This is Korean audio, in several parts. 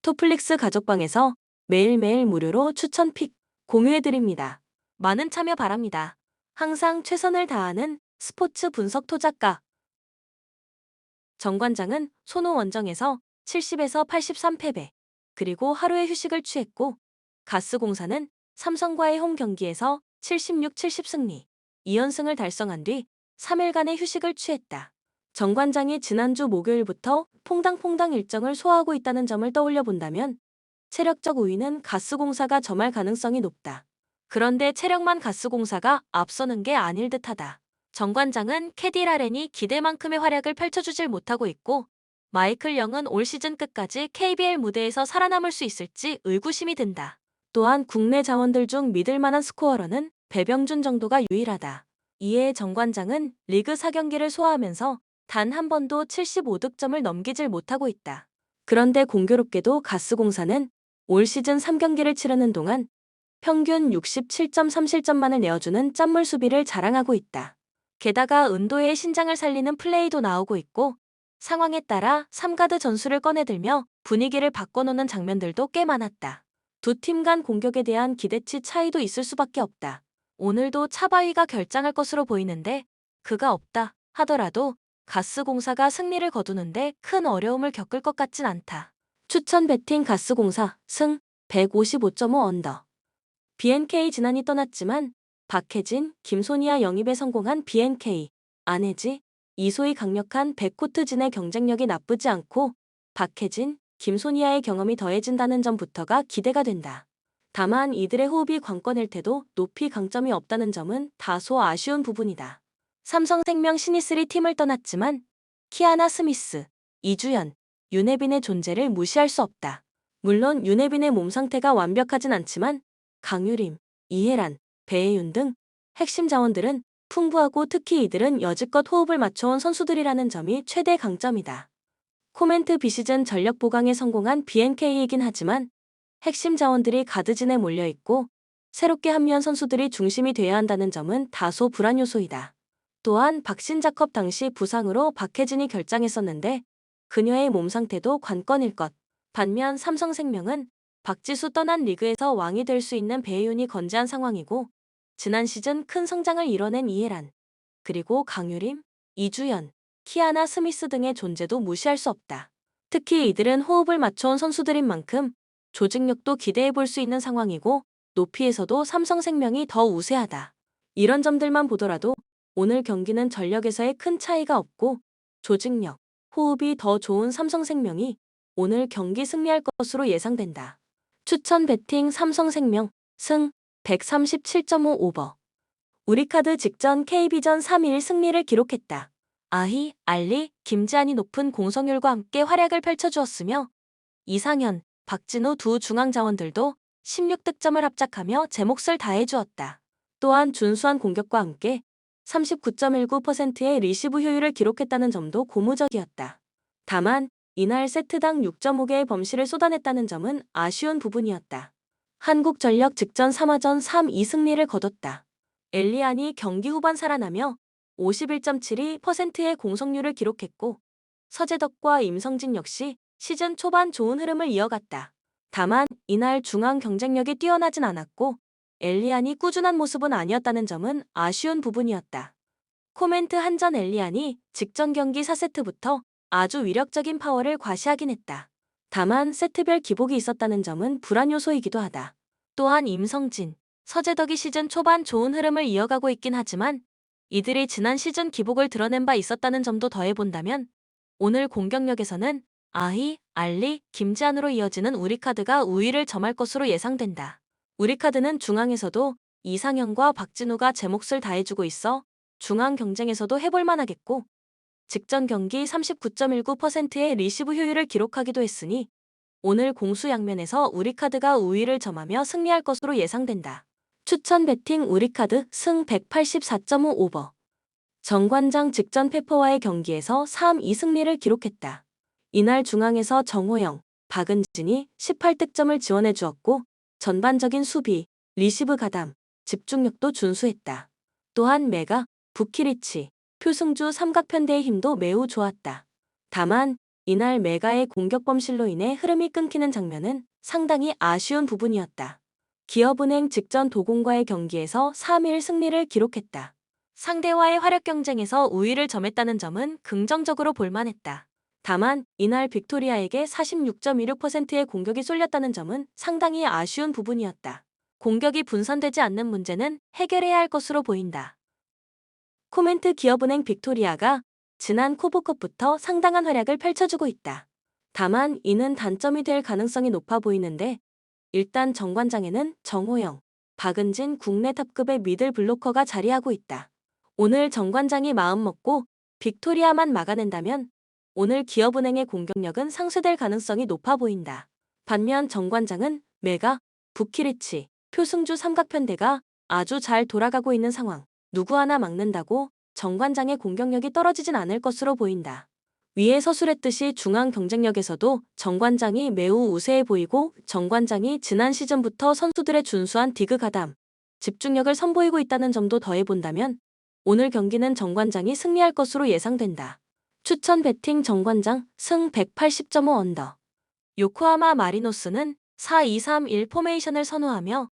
토플릭스 가족방에서 매일매일 무료로 추천 픽 공유해드립니다. 많은 참여 바랍니다. 항상 최선을 다하는 스포츠 분석 토작가 정관장은 손호 원정에서 70에서 83패배, 그리고 하루의 휴식을 취했고, 가스공사는 삼성과의 홈 경기에서 76, 70 승리, 2연승을 달성한 뒤 3일간의 휴식을 취했다. 정관장이 지난주 목요일부터 퐁당퐁당 일정을 소화하고 있다는 점을 떠올려 본다면 체력적 우위는 가스공사가 점할 가능성이 높다. 그런데 체력만 가스공사가 앞서는 게 아닐 듯하다. 정관장은 캐디 라렌이 기대만큼의 활약을 펼쳐주질 못하고 있고, 마이클 영은 올 시즌 끝까지 KBL 무대에서 살아남을 수 있을지 의구심이 든다. 또한 국내 자원들 중 믿을 만한 스코어러는 배병준 정도가 유일하다. 이에 정관장은 리그 4경기를 소화하면서 단 한 번도 75득점을 넘기질 못하고 있다. 그런데 공교롭게도 가스공사는 올 시즌 3경기를 치르는 동안 평균 67.3실점만을 내어주는 짠물 수비를 자랑하고 있다. 게다가 은도의 신장을 살리는 플레이도 나오고 있고, 상황에 따라 3가드 전술을 꺼내들며 분위기를 바꿔놓는 장면들도 꽤 많았다. 두 팀 간 공격에 대한 기대치 차이도 있을 수밖에 없다. 오늘도 차바위가 결장할 것으로 보이는데, 그가 없다 하더라도 가스공사가 승리를 거두는데 큰 어려움을 겪을 것 같진 않다. 추천 배팅 가스공사 승 155.5 언더. BNK 지난이 떠났지만 박혜진, 김소니아 영입에 성공한 BNK, 안혜지, 이소희 강력한 백코트진의 경쟁력이 나쁘지 않고 박혜진, 김소니아의 경험이 더해진다는 점부터가 기대가 된다. 다만 이들의 호흡이 관건일 테도 높이 강점이 없다는 점은 다소 아쉬운 부분이다. 삼성생명 신이3 팀을 떠났지만 키아나 스미스, 이주연, 윤혜빈의 존재를 무시할 수 없다. 물론 윤혜빈의 몸 상태가 완벽하진 않지만 강유림, 이혜란, 배혜윤 등 핵심 자원들은 풍부하고 특히 이들은 여지껏 호흡을 맞춰온 선수들이라는 점이 최대 강점이다. 코멘트 비시즌 전력 보강에 성공한 BNK이긴 하지만 핵심 자원들이 가드진에 몰려있고 새롭게 합류한 선수들이 중심이 돼야 한다는 점은 다소 불안 요소이다. 또한 박신자컵 당시 부상으로 박혜진이 결장했었는데 그녀의 몸 상태도 관건일 것. 반면 삼성생명은 박지수 떠난 리그에서 왕이 될 수 있는 배혜윤이 건재한 상황이고, 지난 시즌 큰 성장을 이뤄낸 이혜란, 그리고 강유림, 이주연, 키아나 스미스 등의 존재도 무시할 수 없다. 특히 이들은 호흡을 맞춰온 선수들인 만큼 조직력도 기대해 볼 수 있는 상황이고, 높이에서도 삼성생명이 더 우세하다. 이런 점들만 보더라도 오늘 경기는 전력에서의 큰 차이가 없고 조직력, 호흡이 더 좋은 삼성생명이 오늘 경기 승리할 것으로 예상된다. 추천 배팅 삼성생명 승 137.5 오버. 우리카드 직전 KB전 3일 승리를 기록했다. 아희, 알리, 김지한이 높은 공성률과 함께 활약을 펼쳐주었으며 이상현, 박진우 두 중앙 자원들도 16득점을 합작하며 제 몫을 다해주었다. 또한 준수한 공격과 함께 39.19%의 리시브 효율을 기록했다는 점도 고무적이었다. 다만 이날 세트당 6.5개의 범실을 쏟아냈다는 점은 아쉬운 부분이었다. 한국전력 직전 3화전 3-2 승리를 거뒀다. 엘리안이 경기 후반 살아나며 51.72%의 공성률을 기록했고 서재덕과 임성진 역시 시즌 초반 좋은 흐름을 이어갔다. 다만 이날 중앙 경쟁력이 뛰어나진 않았고 엘리안이 꾸준한 모습은 아니었다는 점은 아쉬운 부분이었다. 코멘트 한전 엘리안이 직전 경기 4세트부터 아주 위력적인 파워를 과시하긴 했다. 다만 세트별 기복이 있었다는 점은 불안 요소이기도 하다. 또한 임성진, 서재덕이 시즌 초반 좋은 흐름을 이어가고 있긴 하지만 이들이 지난 시즌 기복을 드러낸 바 있었다는 점도 더해본다면 오늘 공격력에서는 아희, 알리, 김지한으로 이어지는 우리카드가 우위를 점할 것으로 예상된다. 우리카드는 중앙에서도 이상현과 박진우가 제 몫을 다해주고 있어 중앙 경쟁에서도 해볼만 하겠고 직전 경기 39.19%의 리시브 효율을 기록하기도 했으니 오늘 공수 양면에서 우리카드가 우위를 점하며 승리할 것으로 예상된다. 추천 배팅 우리카드 승 184.5 오버. 정관장 직전 페퍼와의 경기에서 3-2 승리를 기록했다. 이날 중앙에서 정호영, 박은진이 18득점을 지원해 주었고 전반적인 수비, 리시브 가담, 집중력도 준수했다. 또한 메가, 부키리치, 표승주 삼각편대의 힘도 매우 좋았다. 다만 이날 메가의 공격 범실로 인해 흐름이 끊기는 장면은 상당히 아쉬운 부분이었다. 기업은행 직전 도공과의 경기에서 3일 승리를 기록했다. 상대와의 화력 경쟁에서 우위를 점했다는 점은 긍정적으로 볼만했다. 다만 이날 빅토리아에게 46.26%의 공격이 쏠렸다는 점은 상당히 아쉬운 부분이었다. 공격이 분산되지 않는 문제는 해결해야 할 것으로 보인다. 코멘트 기업은행 빅토리아가 지난 코보컵부터 상당한 활약을 펼쳐주고 있다. 다만 이는 단점이 될 가능성이 높아 보이는데 일단 정관장에는 정호영, 박은진 국내 탑급의 미들 블로커가 자리하고 있다. 오늘 정관장이 마음먹고 빅토리아만 막아낸다면 오늘 기업은행의 공격력은 상쇄될 가능성이 높아 보인다. 반면 정관장은 메가, 부키리치, 표승주 삼각편대가 아주 잘 돌아가고 있는 상황. 누구 하나 막는다고 정관장의 공격력이 떨어지진 않을 것으로 보인다. 위에 서술했듯이 중앙 경쟁력에서도 정관장이 매우 우세해 보이고 정관장이 지난 시즌부터 선수들의 준수한 디그 가담, 집중력을 선보이고 있다는 점도 더해본다면 오늘 경기는 정관장이 승리할 것으로 예상된다. 추천 배팅 정관장 승 180.5 언더. 요코하마 마리노스는 4-2-3-1 포메이션을 선호하며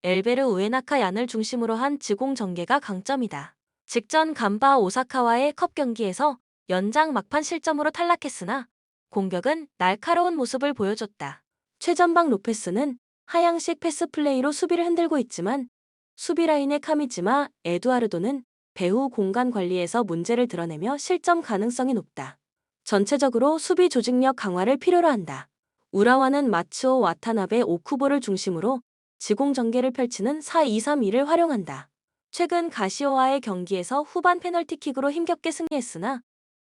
엘베르 우에나카 얀을 중심으로 한 지공 전개가 강점이다. 직전 간바 오사카와의 컵 경기에서 연장 막판 실점으로 탈락했으나 공격은 날카로운 모습을 보여줬다. 최전방 로페스는 하향식 패스 플레이로 수비를 흔들고 있지만 수비 라인의 카미지마, 에두아르도는 배후 공간 관리에서 문제를 드러내며 실점 가능성이 높다. 전체적으로 수비 조직력 강화를 필요로 한다. 우라와는 마츠오 와타나베 오쿠보를 중심으로 지공 전개를 펼치는 4-2-3-2를 활용한다. 최근 가시오와의 경기에서 후반 페널티킥으로 힘겹게 승리했으나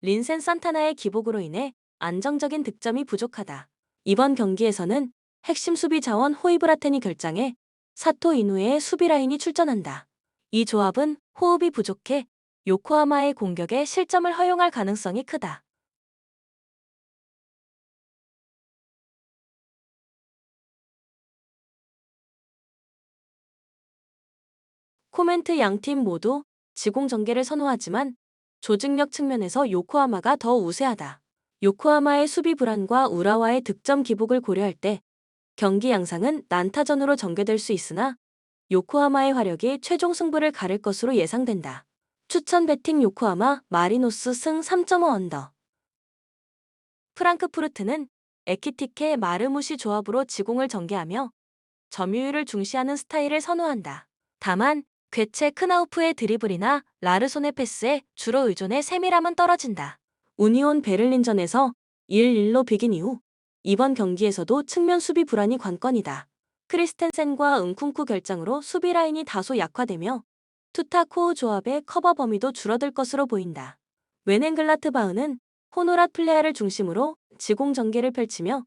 린센 산타나의 기복으로 인해 안정적인 득점이 부족하다. 이번 경기에서는 핵심 수비 자원 호이브라텐이 결장해 사토 이누에의 수비 라인이 출전한다. 이 조합은 호흡이 부족해 요코하마의 공격에 실점을 허용할 가능성이 크다. 코멘트 양팀 모두 지공 전개를 선호하지만 조직력 측면에서 요코하마가 더 우세하다. 요코하마의 수비 불안과 우라와의 득점 기복을 고려할 때 경기 양상은 난타전으로 전개될 수 있으나 요코하마의 화력이 최종 승부를 가를 것으로 예상된다. 추천 배팅 요코하마 마리노스 승 3.5 언더. 프랑크푸르트는 에키티케 마르무시 조합으로 지공을 전개하며 점유율을 중시하는 스타일을 선호한다. 다만 괴체 크나우프의 드리블이나 라르손의 패스에 주로 의존해 세밀함은 떨어진다. 우니온 베를린전에서 1-1로 비긴 이후 이번 경기에서도 측면 수비 불안이 관건이다. 크리스텐센과 은쿵쿠 결장으로 수비 라인이 다소 약화되며 투타코우 조합의 커버 범위도 줄어들 것으로 보인다. 웨넨글라트바흐는 호노랏 플레아를 중심으로 지공 전개를 펼치며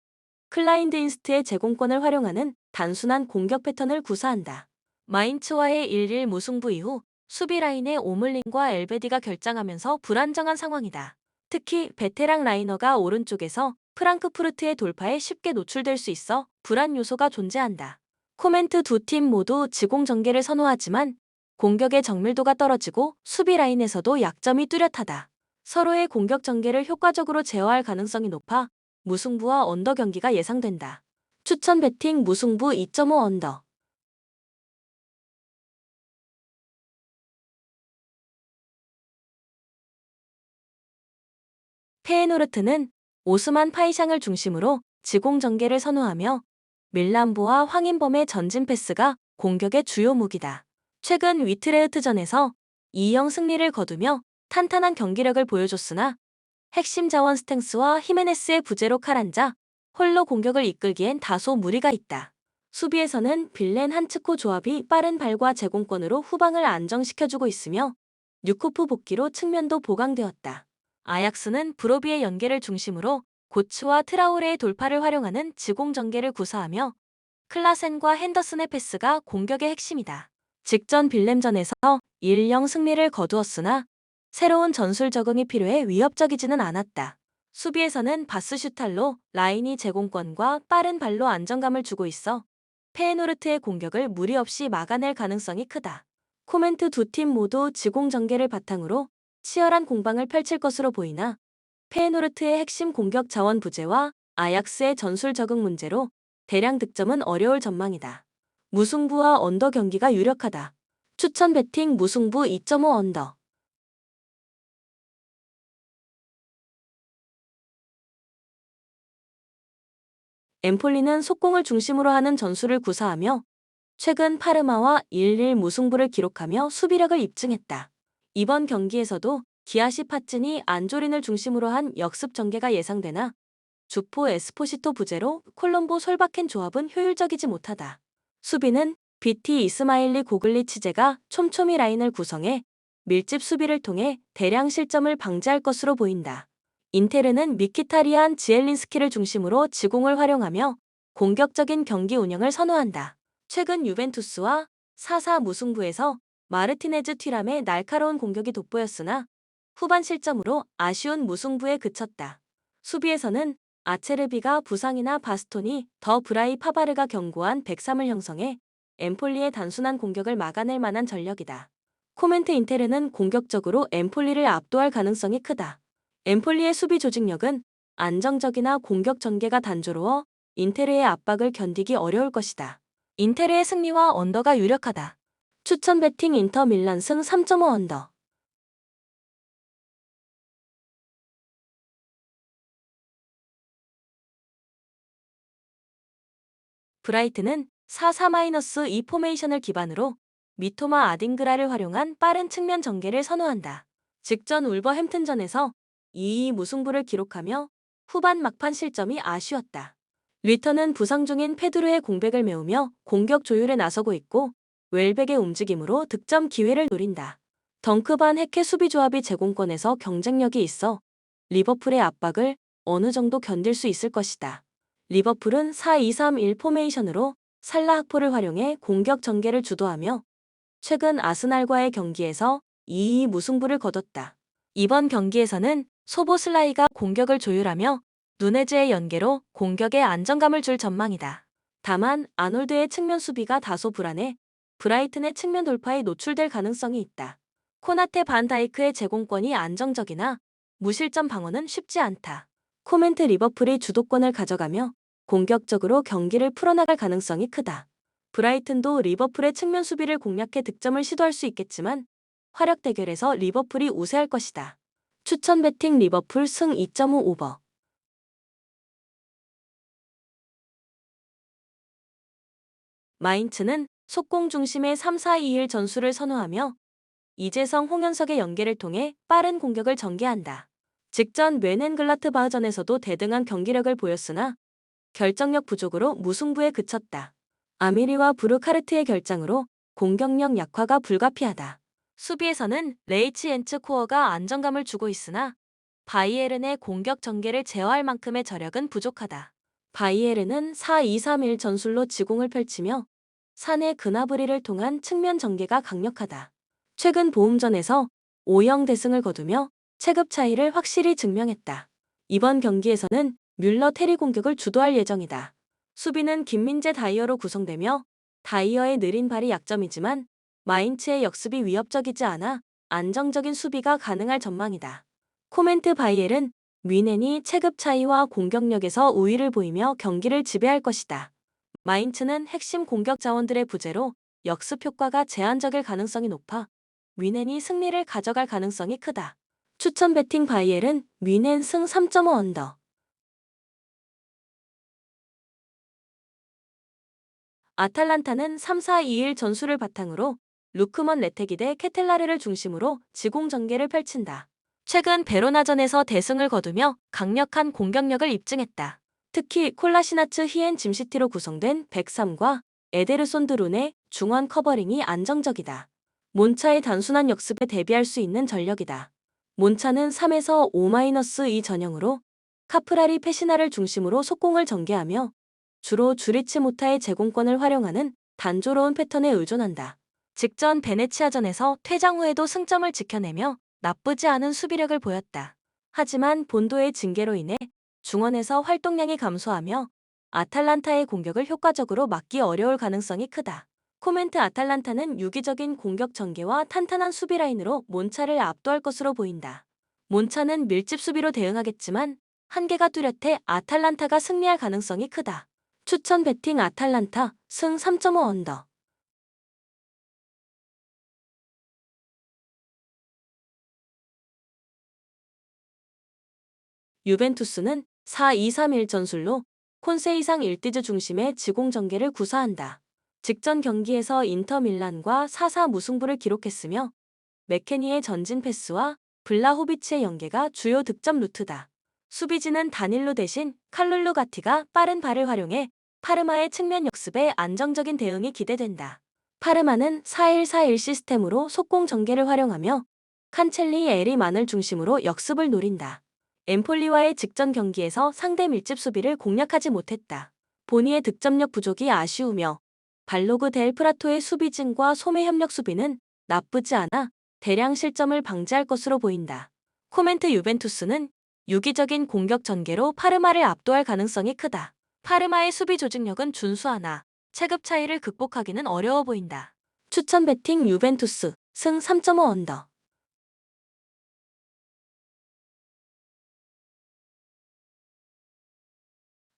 클라인드인스트의 제공권을 활용하는 단순한 공격 패턴을 구사한다. 마인츠와의 1-1 무승부 이후 수비 라인의 오물린과 엘베디가 결장하면서 불안정한 상황이다. 특히 베테랑 라이너가 오른쪽에서 프랑크푸르트의 돌파에 쉽게 노출될 수 있어 불안 요소가 존재한다. 코멘트 두 팀 모두 지공 전개를 선호하지만 공격의 정밀도가 떨어지고 수비 라인에서도 약점이 뚜렷하다. 서로의 공격 전개를 효과적으로 제어할 가능성이 높아 무승부와 언더 경기가 예상된다. 추천 배팅 무승부 2.5 언더. 페에노르트는 오스만 파이샹을 중심으로 지공 전개를 선호하며 밀란보와 황인범의 전진 패스가 공격의 주요 무기다. 최근 위트레흐트전에서 2-0 승리를 거두며 탄탄한 경기력을 보여줬으나 핵심 자원 스탱스와 히메네스의 부재로 칼앉아 홀로 공격을 이끌기엔 다소 무리가 있다. 수비에서는 빌렌 한츠코 조합이 빠른 발과 제공권으로 후방을 안정시켜주고 있으며 뉴코프 복귀로 측면도 보강되었다. 아약스는 브로비의 연계를 중심으로 고츠와 트라우레의 돌파를 활용하는 지공 전개를 구사하며 클라센과 핸더슨의 패스가 공격의 핵심이다. 직전 빌렘전에서 1-0 승리를 거두었으나 새로운 전술 적응이 필요해 위협적이지는 않았다. 수비에서는 바스슈탈로 라인이 제공권과 빠른 발로 안정감을 주고 있어 페에노르트의 공격을 무리 없이 막아낼 가능성이 크다. 코멘트 두 팀 모두 지공 전개를 바탕으로 치열한 공방을 펼칠 것으로 보이나 페에노르트의 핵심 공격 자원 부재와 아약스의 전술 적응 문제로 대량 득점은 어려울 전망이다. 무승부와 언더 경기가 유력하다. 추천 배팅 무승부 2.5 언더. 엠폴리는 속공을 중심으로 하는 전술을 구사하며 최근 파르마와 1-1 무승부를 기록하며 수비력을 입증했다. 이번 경기에서도 기아시 파찐이 안조린을 중심으로 한 역습 전개가 예상되나 주포 에스포시토 부재로 콜롬보 솔바켄 조합은 효율적이지 못하다. 수비는 BT 이스마일리 고글리치제가 촘촘히 라인을 구성해 밀집 수비를 통해 대량 실점을 방지할 것으로 보인다. 인테르는 미키타리안 지엘린스키를 중심으로 지공을 활용하며 공격적인 경기 운영을 선호한다. 최근 유벤투스와 4-4 무승부에서 마르티네즈 튀람의 날카로운 공격이 돋보였으나 후반 실점으로 아쉬운 무승부에 그쳤다. 수비에서는 아체르비가 부상이나 바스토니, 더 브라이 파바르가 견고한 백삼을 형성해 엠폴리의 단순한 공격을 막아낼 만한 전력이다. 코멘트 인테르는 공격적으로 엠폴리를 압도할 가능성이 크다. 엠폴리의 수비 조직력은 안정적이나 공격 전개가 단조로워 인테르의 압박을 견디기 어려울 것이다. 인테르의 승리와 언더가 유력하다. 추천 배팅 인터 밀란 승 3.5 언더. 브라이트는 4-4-2 포메이션을 기반으로 미토마 아딩그라를 활용한 빠른 측면 전개를 선호한다. 직전 울버햄튼전에서 2-2 무승부를 기록하며 후반 막판 실점이 아쉬웠다. 리턴은 부상 중인 페드로의 공백을 메우며 공격 조율에 나서고 있고 웰백의 움직임으로 득점 기회를 노린다. 덩크반 해케 수비 조합이 제공권에서 경쟁력이 있어 리버풀의 압박을 어느 정도 견딜 수 있을 것이다. 리버풀은 4-2-3-1 포메이션으로 살라 학포를 활용해 공격 전개를 주도하며 최근 아스날과의 경기에서 2-2 무승부를 거뒀다. 이번 경기에서는 소보슬라이가 공격을 조율하며 누네즈의 연계로 공격에 안정감을 줄 전망이다. 다만 아놀드의 측면 수비가 다소 불안해 브라이튼의 측면 돌파에 노출될 가능성이 있다. 코나테 반다이크의 제공권이 안정적이나 무실점 방어는 쉽지 않다. 코멘트 리버풀이 주도권을 가져가며 공격적으로 경기를 풀어나갈 가능성이 크다. 브라이튼도 리버풀의 측면 수비를 공략해 득점을 시도할 수 있겠지만 화력 대결에서 리버풀이 우세할 것이다. 추천 배팅 리버풀 승 2.5 오버. 마인츠는 속공 중심의 3-4-2-1 전술을 선호하며 이재성 홍현석의 연계를 통해 빠른 공격을 전개한다. 직전 뛻헨글라트바흐전에서도 대등한 경기력을 보였으나 결정력 부족으로 무승부에 그쳤다. 아미리와 브루카르트의 결장으로 공격력 약화가 불가피하다. 수비에서는 레이치 엔츠 코어가 안정감을 주고 있으나 바이에른의 공격 전개를 제어할 만큼의 저력은 부족하다. 바이에른은 4-2-3-1 전술로 지공을 펼치며 사내 그나브리를 통한 측면 전개가 강력하다. 최근 보움전에서 5-0 대승을 거두며 체급 차이를 확실히 증명했다. 이번 경기에서는 뮬러 테리 공격을 주도할 예정이다. 수비는 김민재 다이어로 구성되며 다이어의 느린 발이 약점이지만 마인츠의 역습이 위협적이지 않아 안정적인 수비가 가능할 전망이다. 코멘트 바이엘은 뮌헨이 체급 차이와 공격력에서 우위를 보이며 경기를 지배할 것이다. 마인츠는 핵심 공격 자원들의 부재로 역습 효과가 제한적일 가능성이 높아 뮌헨이 승리를 가져갈 가능성이 크다. 추천 배팅 바이엘은 뮌헨 승 3.5 언더. 아탈란타는 3-4-2-1 전술을 바탕으로 루크먼 레테기 대 케텔라르를 중심으로 지공 전개를 펼친다. 최근 베로나전에서 대승을 거두며 강력한 공격력을 입증했다. 특히 콜라시나츠 히엔 짐시티로 구성된 백삼과 에데르손 드룬의 중원 커버링이 안정적이다. 몬차의 단순한 역습에 대비할 수 있는 전력이다. 몬차는 3에서 5-2 전형으로 카프라리 페시나를 중심으로 속공을 전개하며 주로 주리치 모타의 제공권을 활용하는 단조로운 패턴에 의존한다. 직전 베네치아전에서 퇴장 후에도 승점을 지켜내며 나쁘지 않은 수비력을 보였다. 하지만 본도의 징계로 인해 중원에서 활동량이 감소하며 아탈란타의 공격을 효과적으로 막기 어려울 가능성이 크다. 코멘트 아탈란타는 유기적인 공격 전개와 탄탄한 수비 라인으로 몬차를 압도할 것으로 보인다. 몬차는 밀집 수비로 대응하겠지만 한계가 뚜렷해 아탈란타가 승리할 가능성이 크다. 추천 배팅 아탈란타 승 3.5 언더. 유벤투스는 4-2-3-1 전술로 콘세 이상 일디즈 중심의 지공 전개를 구사한다. 직전 경기에서 인터 밀란과 4-4 무승부를 기록했으며 맥케니의 전진 패스와 블라호비치의 연계가 주요 득점 루트다. 수비진은 다닐로 대신 칼룰루 가티가 빠른 발을 활용해 파르마의 측면 역습에 안정적인 대응이 기대된다. 파르마는 4-1-4-1 시스템으로 속공 전개를 활용하며 칸첼리 에리만을 중심으로 역습을 노린다. 엠폴리와의 직전 경기에서 상대 밀집 수비를 공략하지 못했다. 보니의 득점력 부족이 아쉬우며 발로그 델 프라토의 수비진과 소매 협력 수비는 나쁘지 않아 대량 실점을 방지할 것으로 보인다. 코멘트 유벤투스는 유기적인 공격 전개로 파르마를 압도할 가능성이 크다. 파르마의 수비 조직력은 준수하나 체급 차이를 극복하기는 어려워 보인다. 추천 배팅 유벤투스 승 3.5 언더.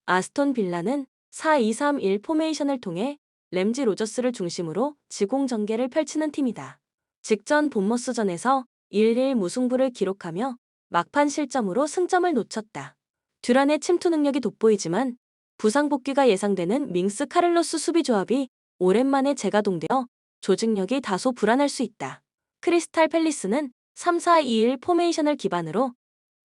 아스톤 빌라는 4-2-3-1 포메이션을 통해 램지 로저스를 중심으로 지공 전개를 펼치는 팀이다. 직전 본머스전에서 1-1 무승부를 기록하며 막판 실점으로 승점을 놓쳤다. 듀란의 침투 능력이 돋보이지만 부상 복귀가 예상되는 밍스 카를로스 수비 조합이 오랜만에 재가동되어 조직력이 다소 불안할 수 있다. 크리스탈 팰리스는 3-4-2-1 포메이션을 기반으로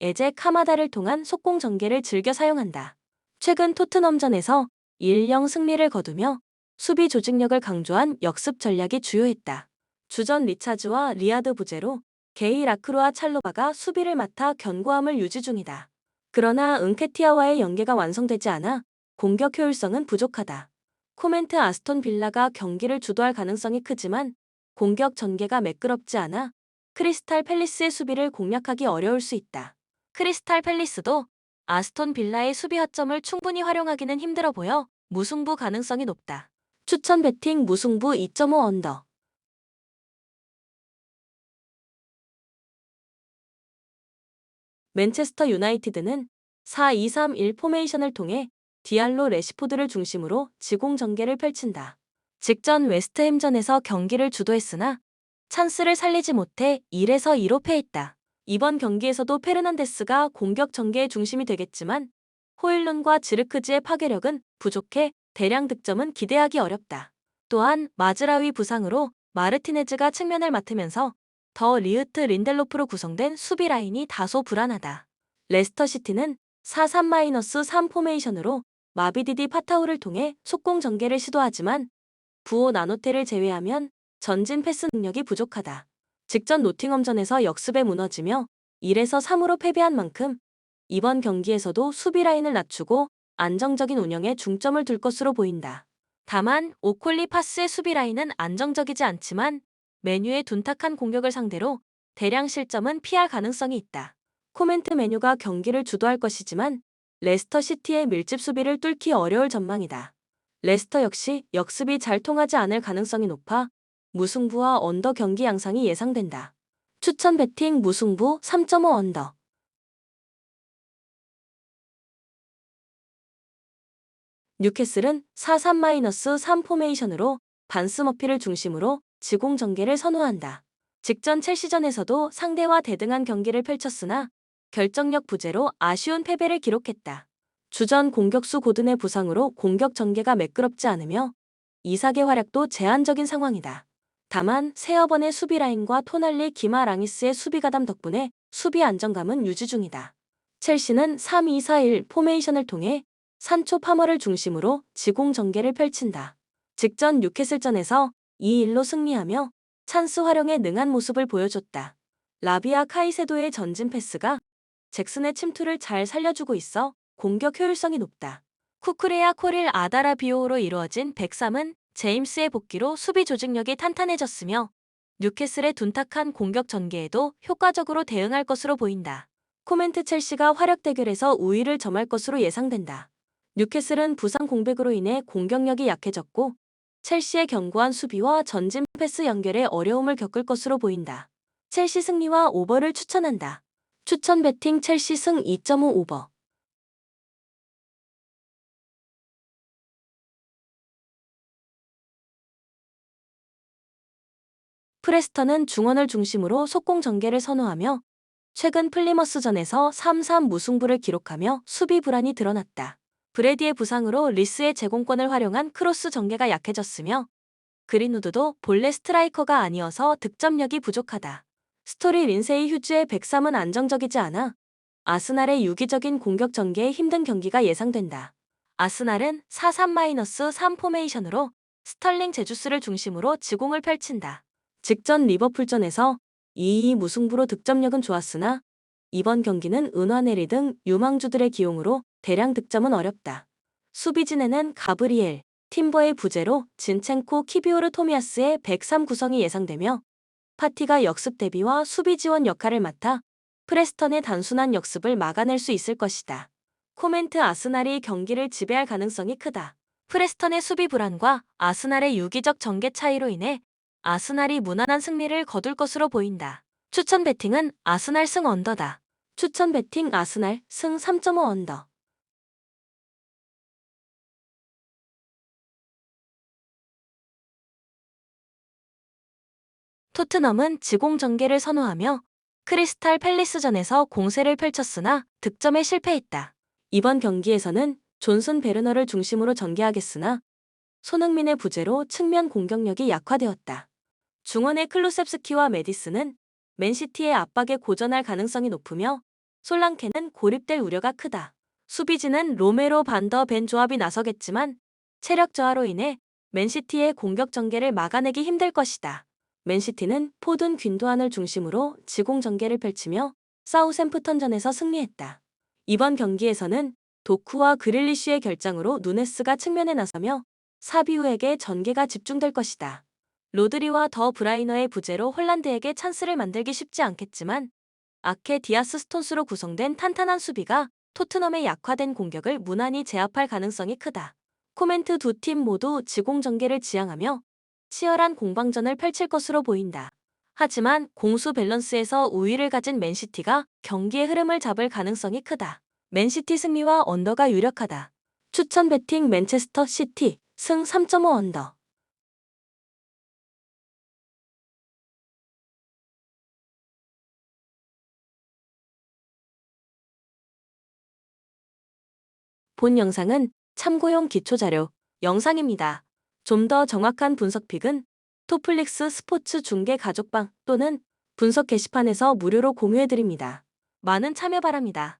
에제 카마다를 통한 속공 전개를 즐겨 사용한다. 최근 토트넘전에서 1-0 승리를 거두며 수비 조직력을 강조한 역습 전략이 주요했다. 주전 리차즈와 리아드 부제로 게이 라크루와 찰로바가 수비를 맡아 견고함을 유지 중이다. 그러나 은케티아와의 연계가 완성되지 않아 공격 효율성은 부족하다. 코멘트 아스톤 빌라가 경기를 주도할 가능성이 크지만 공격 전개가 매끄럽지 않아 크리스탈 팰리스의 수비를 공략하기 어려울 수 있다. 크리스탈 팰리스도 아스톤 빌라의 수비 허점을 충분히 활용하기는 힘들어 보여 무승부 가능성이 높다. 추천 배팅 무승부 2.5 언더. 맨체스터 유나이티드는 4-2-3-1 포메이션을 통해 디알로 레시포드를 중심으로 지공 전개를 펼친다. 직전 웨스트햄전에서 경기를 주도했으나 찬스를 살리지 못해 1-2로 패했다. 이번 경기에서도 페르난데스가 공격 전개의 중심이 되겠지만 호일룬과 지르크즈의 파괴력은 부족해 대량 득점은 기대하기 어렵다. 또한 마즈라위 부상으로 마르티네즈가 측면을 맡으면서 더 리흐트 린델로프로 구성된 수비 라인이 다소 불안하다. 레스터시티는 4-3-3 포메이션으로 마비디디 파타우를 통해 속공 전개를 시도하지만 부호 나노테를 제외하면 전진 패스 능력이 부족하다. 직전 노팅엄전에서 역습에 무너지며 1-3으로 패배한 만큼 이번 경기에서도 수비 라인을 낮추고 안정적인 운영에 중점을 둘 것으로 보인다. 다만 오콜리 파스의 수비 라인은 안정적이지 않지만 메뉴의 둔탁한 공격을 상대로 대량 실점은 피할 가능성이 있다. 코멘트 메뉴가 경기를 주도할 것이지만 레스터 시티의 밀집 수비를 뚫기 어려울 전망이다. 레스터 역시 역습이 잘 통하지 않을 가능성이 높아 무승부와 언더 경기 양상이 예상된다. 추천 배팅 무승부 3.5 언더. 뉴캐슬은 4-3-3 포메이션으로 반스 머피를 중심으로 지공 전개를 선호한다. 직전 첼시전에서도 상대와 대등한 경기를 펼쳤으나 결정력 부재로 아쉬운 패배를 기록했다. 주전 공격수 고든의 부상으로 공격 전개가 매끄럽지 않으며 이삭의 활약도 제한적인 상황이다. 다만 세어번의 수비 라인과 토날리 기마랑이스의 수비 가담 덕분에 수비 안정감은 유지 중이다. 첼시는 3-2-4-1 포메이션을 통해 산초 파머를 중심으로 지공 전개를 펼친다. 직전 뉴캐슬전에서 2-1로 승리하며 찬스 활용에 능한 모습을 보여줬다. 라비아 카이세도의 전진 패스가 잭슨의 침투를 잘 살려주고 있어 공격 효율성이 높다. 쿠쿠레아 코릴 아다라비오로 이루어진 103은 제임스의 복귀로 수비 조직력이 탄탄해졌으며 뉴캐슬의 둔탁한 공격 전개에도 효과적으로 대응할 것으로 보인다. 코멘트 첼시가 화력 대결에서 우위를 점할 것으로 예상된다. 뉴캐슬은 부상 공백으로 인해 공격력이 약해졌고 첼시의 견고한 수비와 전진 패스 연결에 어려움을 겪을 것으로 보인다. 첼시 승리와 오버를 추천한다. 추천 베팅 첼시 승 2.5 오버. 프레스턴은 중원을 중심으로 속공 전개를 선호하며 최근 플리머스전에서 3-3 무승부를 기록하며 수비 불안이 드러났다. 브래디의 부상으로 리스의 제공권을 활용한 크로스 전개가 약해졌으며 그린우드도 본래 스트라이커가 아니어서 득점력이 부족하다. 스토리 린세이 휴즈의 103은 안정적이지 않아 아스날의 유기적인 공격 전개에 힘든 경기가 예상된다. 아스날은 4-3-3 포메이션으로 스털링 제주스를 중심으로 지공을 펼친다. 직전 리버풀전에서 2-2 무승부로 득점력은 좋았으나 이번 경기는 은화네리 등 유망주들의 기용으로 대량 득점은 어렵다. 수비진에는 가브리엘, 팀버의 부재로 진첸코 키비오르 토미아스의 103 구성이 예상되며 파티가 역습 대비와 수비 지원 역할을 맡아 프레스턴의 단순한 역습을 막아낼 수 있을 것이다. 코멘트 아스날이 경기를 지배할 가능성이 크다. 프레스턴의 수비 불안과 아스날의 유기적 전개 차이로 인해 아스날이 무난한 승리를 거둘 것으로 보인다. 추천 베팅은 아스날 승 언더다. 추천 베팅 아스날 승 3.5 언더. 토트넘은 지공 전개를 선호하며 크리스탈 팰리스전에서 공세를 펼쳤으나 득점에 실패했다. 이번 경기에서는 존슨 베르너를 중심으로 전개하겠으나 손흥민의 부재로 측면 공격력이 약화되었다. 중원의 클루셉스키와 메디스는 맨시티의 압박에 고전할 가능성이 높으며 솔랑케는 고립될 우려가 크다. 수비진은 로메로 반더 벤 조합이 나서겠지만 체력 저하로 인해 맨시티의 공격 전개를 막아내기 힘들 것이다. 맨시티는 포든 균도안을 중심으로 지공 전개를 펼치며 사우샘프턴전에서 승리했다. 이번 경기에서는 도쿠와 그릴리쉬의 결장으로 누네스가 측면에 나서며 사비우에게 전개가 집중될 것이다. 로드리와 더 브라이너의 부재로 홀란드에게 찬스를 만들기 쉽지 않겠지만 아케 디아스 스톤스로 구성된 탄탄한 수비가 토트넘의 약화된 공격을 무난히 제압할 가능성이 크다. 코멘트 두 팀 모두 지공 전개를 지향하며 치열한 공방전을 펼칠 것으로 보인다. 하지만 공수 밸런스에서 우위를 가진 맨시티가 경기의 흐름을 잡을 가능성이 크다. 맨시티 승리와 언더가 유력하다. 추천 베팅 맨체스터 시티 승 3.5 언더. 본 영상은 참고용 기초자료 영상입니다. 좀 더 정확한 분석 픽은 토플릭스 스포츠 중계 가족방 또는 분석 게시판에서 무료로 공유해드립니다. 많은 참여 바랍니다.